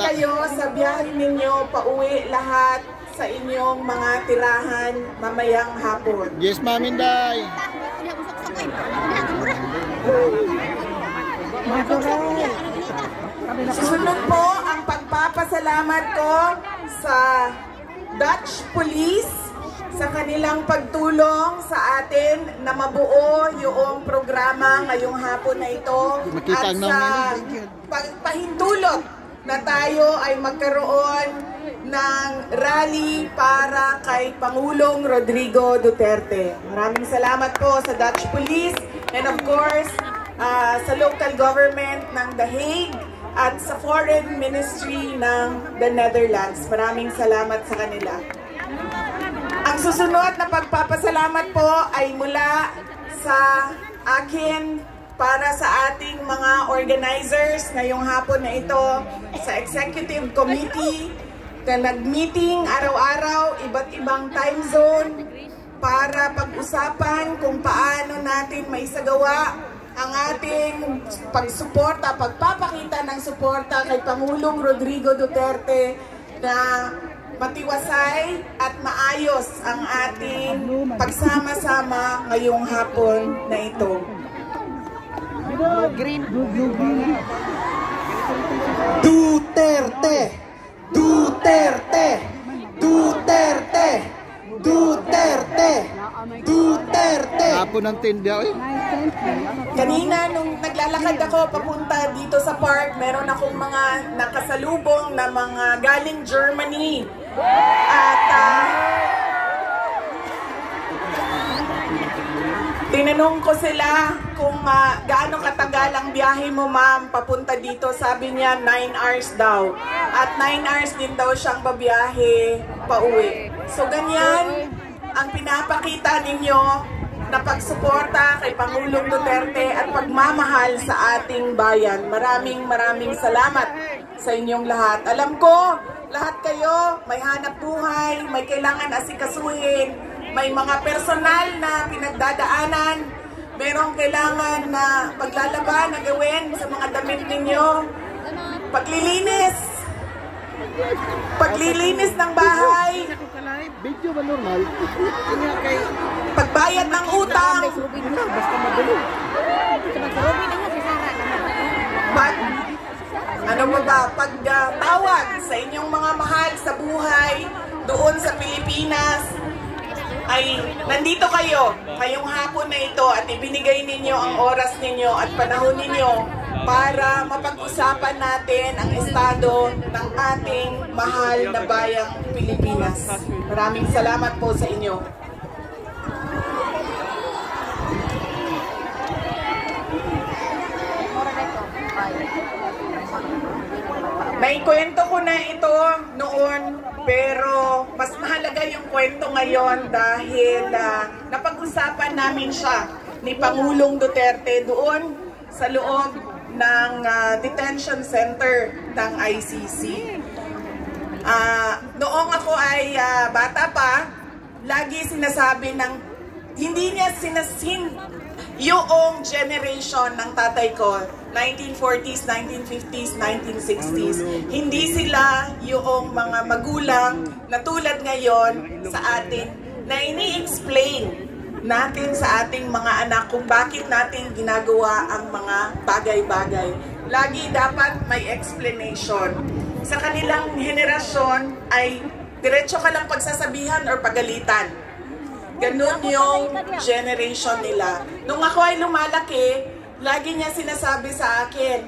kayo sa biyahe ninyo pauwi lahat sa inyong mga tirahan mamayang hapon. Yes, Ma'am Inday. Susunod po ang pagpapasalamat ko sa Dutch Police sa kanilang pagtulong sa atin na mabuo yung programa ngayong hapon na ito at sa pahintulot na tayo ay magkaroon ng rally para kay Pangulong Rodrigo Duterte. Maraming salamat po sa Dutch Police and of course sa local government ng The Hague at sa Foreign Ministry ng the Netherlands. Maraming salamat sa kanila. Ang susunod na pagpapasalamat po ay mula sa akin para sa ating mga organizers ngayong hapon na ito sa Executive Committee na nag-meeting araw-araw, iba't ibang time zone para pag-usapan kung paano natin maisagawa ang ating pagsuporta, pagpapakita ng suporta kay Pangulong Rodrigo Duterte na matiwasay at maayos ang ating pagsama-sama ngayong hapon na ito. Duterte! Duterte! Duterte! Duterte! Duterte! Hapon ng tinda eh. Kanina nung naglalakad ako papunta dito sa park, meron akong mga nakasalubong na mga galing Germany. At tinanong ko sila kung gaano katagal ang biyahe mo, ma'am, papunta dito. Sabi niya 9 hours daw. At 9 hours din daw siyang babiyahe pauwi. So ganyan ang pinapakita ninyo na pagsuporta kay Pangulong Duterte at pagmamahal sa ating bayan. Maraming salamat sa inyong lahat. Alam ko, lahat kayo may hanap buhay, may kailangan asikasuhin, may mga personal na pinagdadaanan, merong kailangan na paglalaban na gawin sa mga damit ninyo, paglilinis ng bahay, pagbayad ng utang, pagtawag sa inyong mga mahal sa buhay doon sa Pilipinas, ay nandito kayo ngayong hapon na ito at ibinigay ninyo ang oras ninyo at panahon ninyo para mapag-usapan natin ang estado ng ating mahal na bayang Pilipinas. Maraming salamat po sa inyo. May kwento ko na ito noon, pero mas mahalaga yung kwento ngayon dahil napag-usapan namin siya ni Pangulong Duterte doon sa loob ng detention center ng ICC. Noong ako ay bata pa, lagi sinasabi ng hindi niya yung generation ng tatay ko, 1940s, 1950s, 1960s, hindi sila yung mga magulang na tulad ngayon sa atin na ini-explain natin sa ating mga anak kung bakit natin ginagawa ang mga bagay-bagay. Lagi dapat may explanation. Sa kanilang henerasyon ay diretso ka lang pagsasabihan or pagalitan. Ganun yung generation nila. Nung ako ay lumalaki, lagi niya sinasabi sa akin,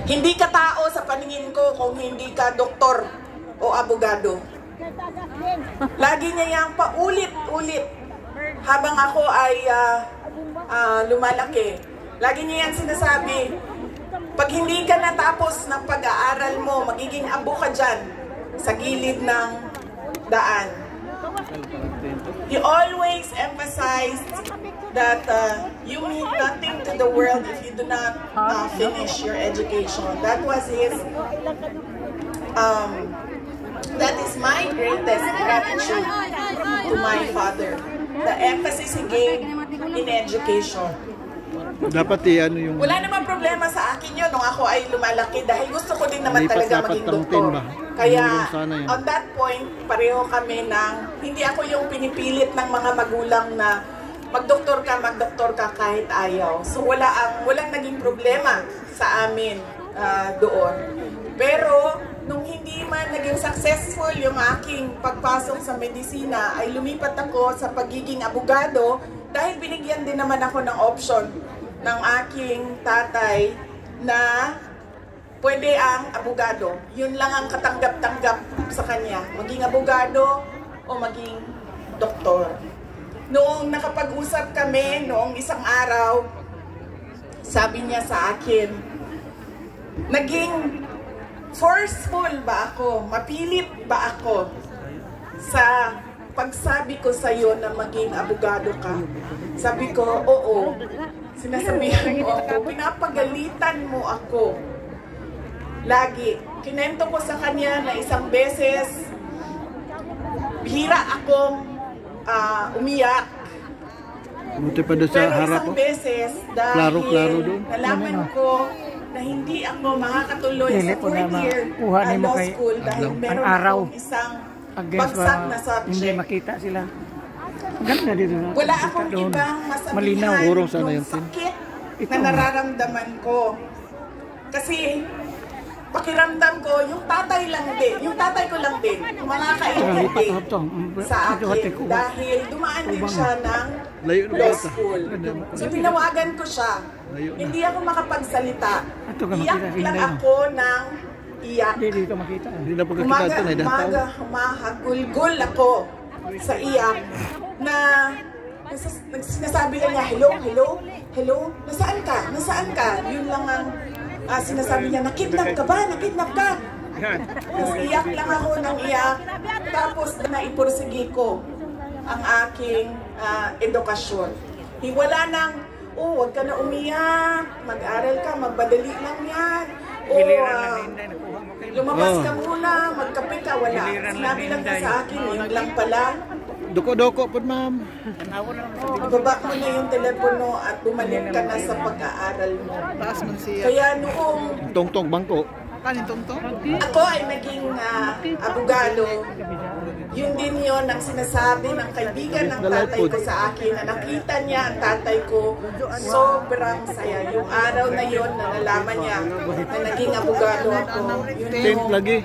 hindi ka tao sa paningin ko kung hindi ka doktor o abogado. Lagi niya yung paulit-ulit habang ako ay lumalaki. Lagi niya yan sinasabi, pag hindi ka natapos ng pag-aaral mo, magiging abo ka dyan sa gilid ng daan. He always emphasized that you mean nothing to the world if you do not finish your education. That was his, that is my greatest gratitude to my father. The emphasis he gave in education. Dapat ano yung... Wala namang problema sa akin yun nung ako ay lumalaki dahil gusto ko din naman Lipat talaga dapat maging ng doktor. ba? Kaya Tumulong sana yan. on that point, pareho kami ng hindi ako yung pinipilit ng mga magulang na magdoktor ka kahit ayaw. So walang naging problema sa amin doon. Pero nung hindi man naging successful yung aking pagpasok sa medisina, ay lumipat ako sa pagiging abogado dahil binigyan din naman ako ng option ng aking tatay na pwede ang abogado. Yun lang ang katanggap-tanggap sa kanya. Maging abogado o maging doktor. Noong nakapag-usap kami, noong isang araw, sabi niya sa akin, naging forceful ba ako? Mapilit ba ako sa pagsabi ko sa iyo na maging abogado ka? Sabi ko, oo. Sinasabihan mo ako, pinapagalitan mo ako. Lagi. Kinento ko sa kanya na isang beses, bihira akong umiyak. Buti pa doon sa Pero harap isang ko. beses, dahil Klaro doon. nalaman ko na hindi ako makakatuloy sa fourth year law school dahil meron akong isang bagsak na Hindi subject. makita sila. Ganda dito na. Wala akong ibang Malinaw, masabihan urong sana ng yung tin. sakit Ito. na nararamdaman ko. Kasi pakiramdam ko, yung tatay ko lang din, makakaintindi sa akin dahil dumaan din siya ng Layo na law bata. school. So tinawagan ko siya. Layo na. Hindi ako makapagsalita. Ito ka Iyak makita, lang hinday mo. ako ng iyak. Hindi dito makita. Hindi na pagkakita ito na idahan tao. Humahagulgul ako sa iyak na sinasabi lang niya, hello, nasaan ka? Yun lang ang sinasabi niya, nakidnap ka ba? Tapos iyak lang ako ng iyak, tapos naipursige ko ang aking edukasyon. Wala nang, huwag ka na umiyak, mag-aral ka, magbadali lang yan. Lumabas ka muna, magkape ka, wala. Sinabi lang niya sa akin, yun lang pala. Doko-doko po, ma'am. Ibaba mo na yung telepono at bumalik ka na sa pag-aaral mo. Kaya noong Tong-tong bangko. ako ay naging abogado, yun din yun ang sinasabi ng kaibigan ng tatay ko sa akin na nakita niya ang tatay ko, sobrang saya. Yung araw na yun na nalaman niya na naging abogado ako, yun Tent yung lagi.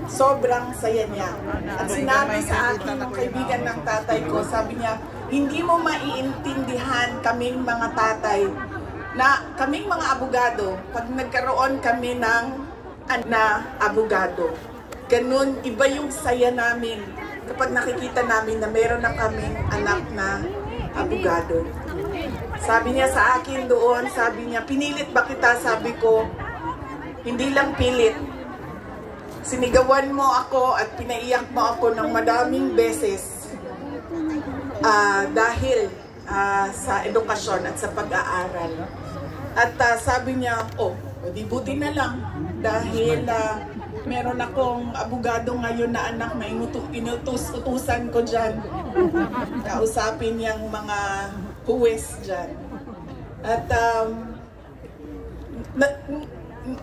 sobrang saya niya. At sinabi sa akin ng kaibigan ng tatay ko, sabi niya, hindi mo maiintindihan kaming mga tatay na kaming mga abogado, pag nagkaroon kami ng na abogado. Ganun, iba yung saya namin kapag nakikita namin na meron na kaming anak na abogado. Sabi niya sa akin doon, sabi niya, pinilit ba kita? Sabi ko, hindi lang pilit. Sinigawan mo ako at pinaiyak mo ako ng madaming beses dahil sa edukasyon at sa pag-aaral. At sabi niya, di buti na lang dahil meron akong abogado ngayon na anak na inutusan ko dyan. Kausapin niyang mga huwes dyan. At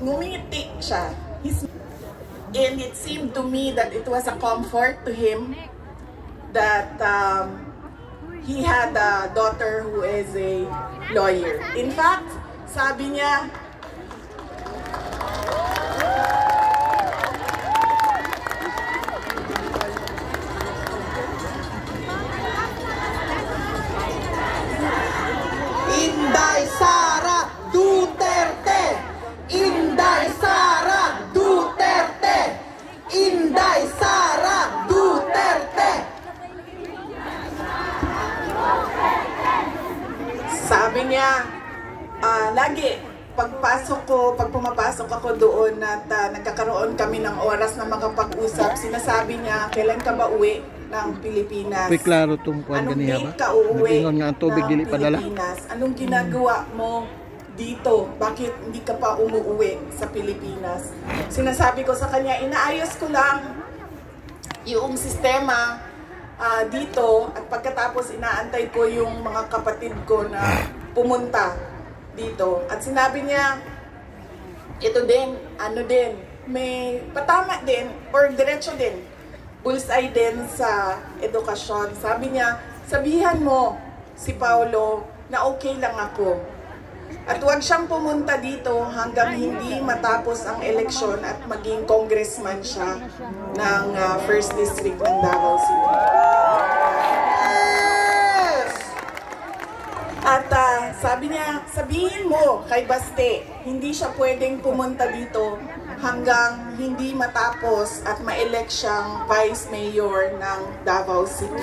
ngumiti siya. And it seemed to me that it was a comfort to him that he had a daughter who is a lawyer. In fact, sabi niya, Inday Sara Duterte! Inday Sara Duterte! Inday Sara Duterte! Sabi niya, lagi, pag pumapasok ako doon at nagkakaroon kami ng oras na makapag-usap, sinasabi niya, kailan ka ba uwi ng Pilipinas? Uy, klaro itong kuwan Anong ganiya date ba? ka uuwi Nag-ingon nga ang tubig, ng dili padala. Pilipinas? Anong ginagawa mo dito? Bakit hindi ka pa umuwi sa Pilipinas? Sinasabi ko sa kanya, inaayos ko lang yung sistema dito at pagkatapos inaantay ko yung mga kapatid ko na pumunta dito. At sinabi niya, ito din, may patama din or diretso din, bullseye din sa edukasyon. Sabi niya, sabihan mo si Paulo na okay lang ako. At huwag siyang pumunta dito hanggang hindi matapos ang eleksyon at maging congressman siya ng 1st District ng Davao City. At sabi niya, sabihin mo kay Baste, hindi siya pwedeng pumunta dito hanggang hindi matapos at ma-elect siyang Vice Mayor ng Davao City.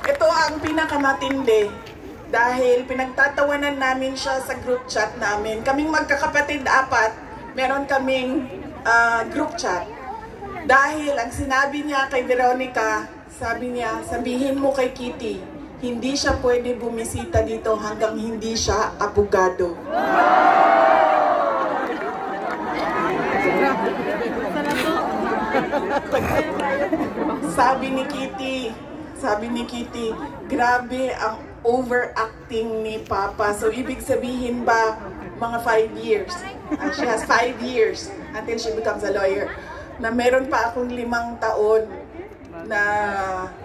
Ito ang pinakamatindi dahil pinagtatawanan namin siya sa group chat namin. Kaming magkakapatid 4, meron kaming group chat. Dahil ang sinabi niya kay Veronica, sabi niya, sabihin mo kay Kitty, hindi siya pwede bumisita dito hanggang hindi siya abogado. Sabi ni Kitty, grabe ang overacting ni Papa. So ibig sabihin ba mga 5 years? She has 5 years until she becomes a lawyer. Na meron pa akong 5 taon na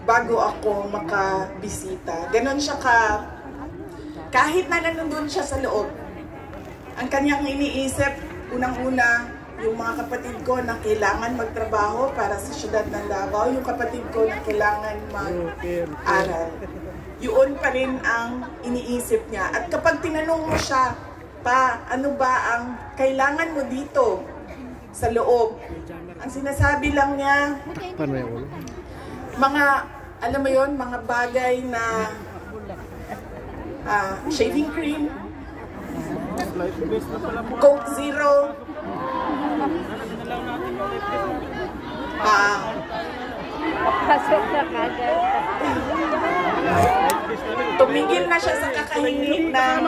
bago ako makabisita. Ganon siya kahit na nandun siya sa loob. Ang kanyang iniisip, unang-una, yung mga kapatid ko na kailangan magtrabaho para sa syudad ng Davao, yung kapatid ko na kailangan mag-aral. Yun pa rin ang iniisip niya. At kapag tinanong mo siya, pa, ano ba ang kailangan mo dito sa loob? Ang sinasabi lang niya, mga, alam mo yun, mga bagay na shaving cream, Coke Zero, tumigil na siya sa kakahingi ng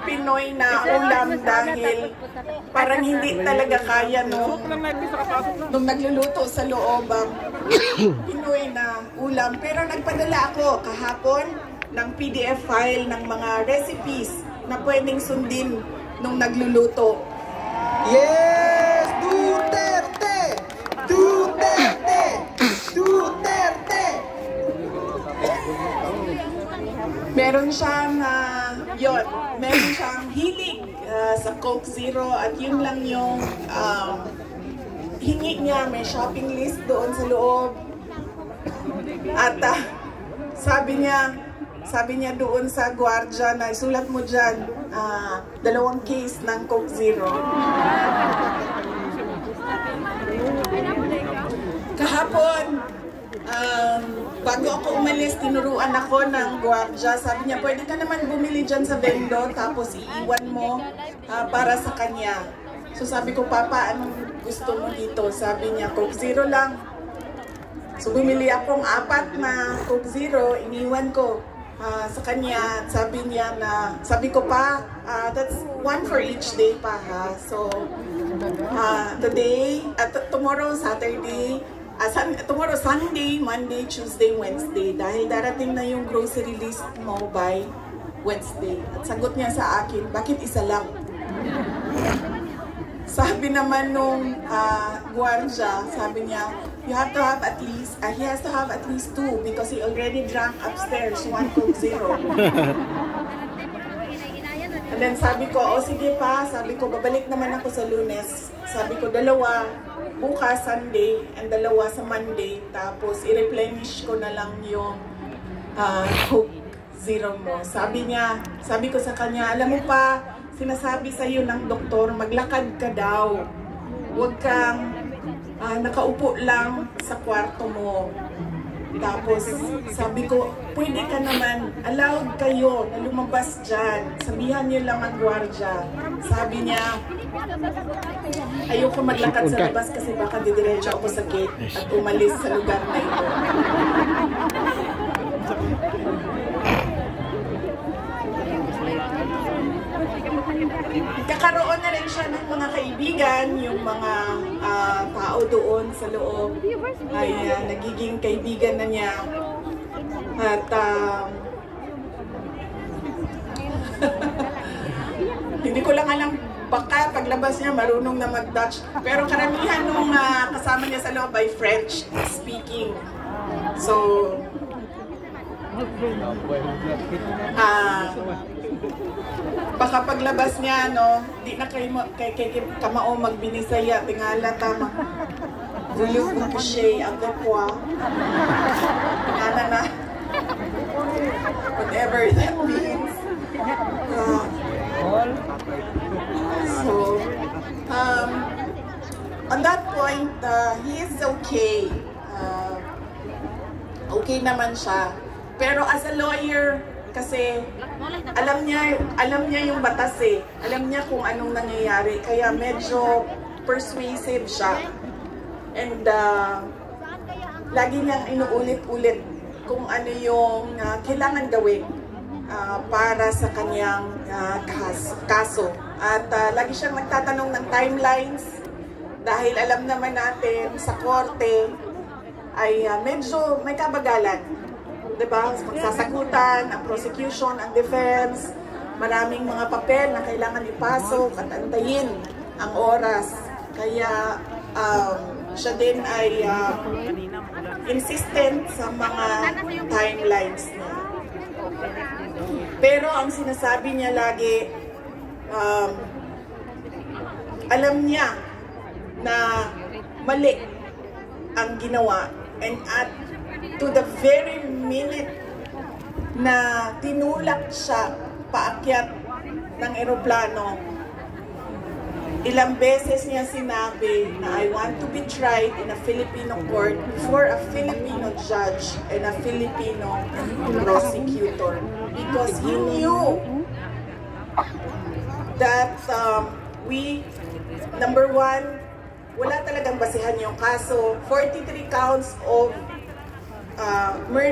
Pinoy na ulam dahil parang hindi talaga kaya nung nagluluto sa loob ang Pinoy na ulam. Pero nagpadala ako kahapon ng PDF file ng mga recipes na pwedeng sundin nung nagluluto. Yes! Duterte! Duterte! Duterte! Meron siyang meron siyang hilig sa Coke Zero at yun lang yung hingi niya. May shopping list doon sa loob. At sabi niya doon sa gwardiya na isulat mo dyan 2 case ng Coke Zero. Kahapon, bago ako umalis, tinuruan ako ng gwardiya. Sabi niya, pwede ka naman bumili dyan sa vendor tapos iiwan mo para sa kanya. So sabi ko, Papa, anong gusto mo dito? Sabi niya, Coke Zero lang. So bumili akong 4 na Coke Zero, iniwan ko sa kanya. Sabi ko pa, that's 1 for each day pa ha. So today, tomorrow Saturday, tomorrow Sunday, Monday, Tuesday, Wednesday. Dahil darating na yung grocery list mo by Wednesday. At sagot niya sa akin, bakit isa lang? Sabi naman nung gwardiya, sabi niya, he has to have at least 2 because he already drank upstairs 1 Coke Zero. And then sabi ko, sige pa, sabi ko, babalik naman ako sa Lunes. Sabi ko, 2 bukas Sunday and 2 sa Monday. Tapos i-replenish ko na lang yung Coke Zero mo. Sabi ko sa kanya, alam mo pa, sinasabi sa iyo ng doktor, maglakad ka daw. Huwag kang nakaupo lang sa kwarto mo. Tapos sabi ko, pwede ka naman, allowed kayo na lumabas dyan. Sabihan niyo lang ang gwardiya. Sabi niya, ayoko maglakad sa labas kasi baka didiretso ako sa gate at umalis sa lugar na ito. Kakaroon na rin siya ng mga kaibigan, yung mga tao doon sa loob ay nagiging kaibigan na niya. At Hindi ko lang alam, baka paglabas niya marunong na mag-Dutch. Pero karamihan nung kasama niya sa loob ay French speaking. So, baka paglabas niya, no, di na kay kamao magbinisaya, tingala tama. Gulog ko siya, ang kapwa. Tingala na. Whatever that means. So, on that point, he is okay. Okay naman siya. Pero as a lawyer, kasi alam niya yung batas eh. Alam niya kung anong nangyayari. Kaya medyo persuasive siya. And lagi niyang inuulit-ulit kung ano yung kailangan gawin para sa kanyang kaso. At lagi siyang nagtatanong ng timelines dahil alam naman natin sa korte ay medyo may kabagalan. Diba? Magsasagutan, ang prosecution, ang defense, maraming mga papel na kailangan ipasok at antayin ang oras. Kaya siya din ay insistent sa mga timelines niya. Pero ang sinasabi niya lagi, alam niya na mali ang ginawa, and at to the very minute na tinulak siya paakyat ng eroplano, ilang beses niya sinabi na I want to be tried in a Filipino court before a Filipino judge and a Filipino prosecutor, because he knew that number one, wala talagang basihan yung kaso. 43 counts of murder.